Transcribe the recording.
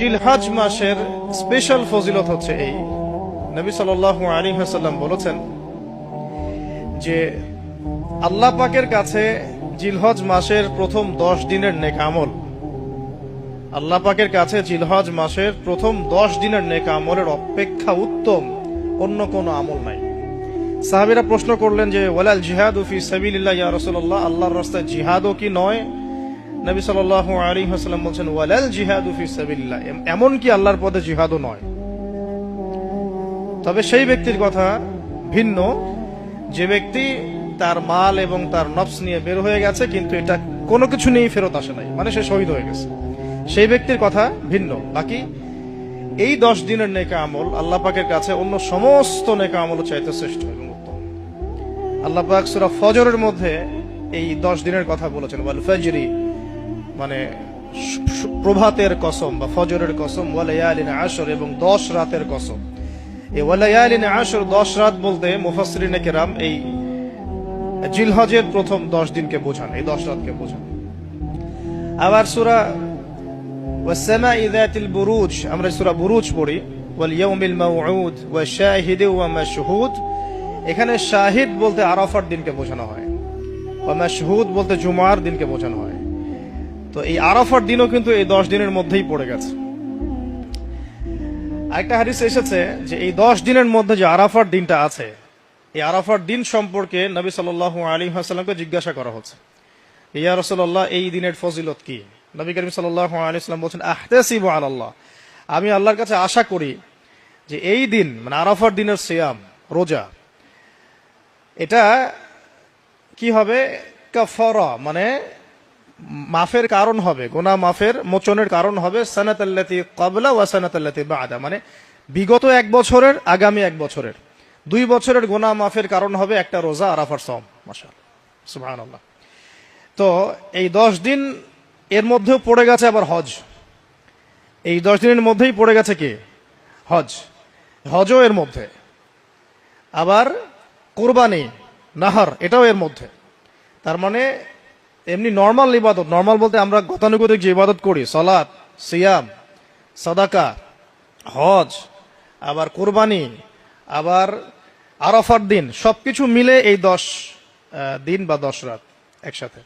জিলহজ মাসের স্পেশাল ফজিলত হচ্ছে এই, নবী সাল্লাল্লাহু আলাইহি ওয়াসাল্লাম বলেছেন যে আল্লাহ পাকের কাছে জিলহজ মাসের প্রথম 10 দিনের নেক আমল, আল্লাহ পাকের কাছে জিলহজ মাসের প্রথম 10 দিনের নেক আমলের অপেক্ষা উত্তম অন্য কোনো আমল নাই। সাহাবীরা প্রশ্ন করলেন যে ওয়ালাল জিহাদু ফি সাবিলিল্লাহ ইয়া রাসূলুল্লাহ, আল্লাহর রাস্তায় জিহাদও কি নয়? নবী সাল্লাল্লাহু আলাইহি ওয়াসাল্লাম বলেন ওয়ালাল জিহাদু ফি সাবিলিল্লাহ, এমন কি আল্লাহর পথে জিহাদও নয়। তবে সেই ব্যক্তির কথা ভিন্ন যে ব্যক্তি তার মাল এবং তার নফস নিয়ে বের হয়ে গেছে কিন্তু এটা কোনো কিছু নিয়েই ফেরত আসে নাই, মানে সে শহীদ হয়ে গেছে, সেই ব্যক্তির কথা ভিন্ন। বাকি এই 10 দিনের নেক আমল আল্লাহ পাকের কাছে অন্য সমস্ত নেক আমল চাইতে শ্রেষ্ঠ এবং উত্তম। আল্লাহ পাক সূরা ফজরের মধ্যে এই 10 দিনের কথা বলেছেন, ওয়াল ফজরি মানে প্রভাতের কসম বা ফজরের কসম, ওয়া লায়ালিন আশর এবং 10 রাতের কসম। এই ওয়া লায়ালিন আশর 10 রাত বলতে মুফাসসিরিনে কেরাম এই জিলহজের প্রথম 10 দিনকে বোঝান, এই 10 রাতকে বোঝান। আবার সূরা ওয়াস সামাই যাতিল বুরুজ, আমরা সূরা বুরুজ পড়ি, ওয়াল ইয়াউমিল মাউউদ ওয়া শাহিদ ওয়া মাশহুদ, এখানে শাহিদ বলতে আরাফার দিনকে বোঝানো হয়, ওয়া মাশহুদ বলতে জুমার দিনকে বোঝানো হয়। তো এই আরাফার দিনও কিন্তু এই 10 দিনের মধ্যেই পড়ে গেছে। আরেকটা হাদিস এসেছে যে এই 10 দিনের মধ্যে যে আরাফার দিনটা আছে, এই আরাফার দিন সম্পর্কে নবী সাল্লাল্লাহু আলাইহি ওয়াসাল্লামকে জিজ্ঞাসা করা হচ্ছে, ইয়া রাসূলুল্লাহ এই দিনের ফজিলত কি? নবী করিম সাল্লাল্লাহু আলাইহি ওয়াসাল্লাম বলেন আহতাসিবু আলাল্লাহ, আমি আল্লাহর কাছে আশা করি যে এই দিন মানে আরাফার দিনের সিয়াম রোজা, এটা কি হবে? কাফারা মানে মাফের কারণ হবে, গুনাহ মাফের মোচনের কারণ হবে, সানাতাল্লাতি ক্বাবলা ওয়া সানাতাল্লাতি বাদা, মানে বিগত 1 বছরের আগামী 1 বছরের 2 বছরের গুনাহ মাফের কারণ হবে একটা রোজা আরাফার সওম। মাশাআল্লাহ, সুবহানাল্লাহ। তো এই 10 দিন এর মধ্যেও পড়ে গেছে আবার হজ, এই 10 দিনের মধ্যেই পড়ে গেছে কি? হজ, হজও এর মধ্যে। আবার কুরবানি নাহার এটাও এর মধ্যে। তার মানে এমনি নর্মাল ইবাদত, নর্মাল বলতে আমরা গতানুগতিক যে ইবাদত করি, সালাত, সিয়াম, সাদাকা, হজ, আবার কুরবানি, আবার আরাফার দিন, সবকিছু মিলে এই 10 দিন বা 10 রাত একসাথে।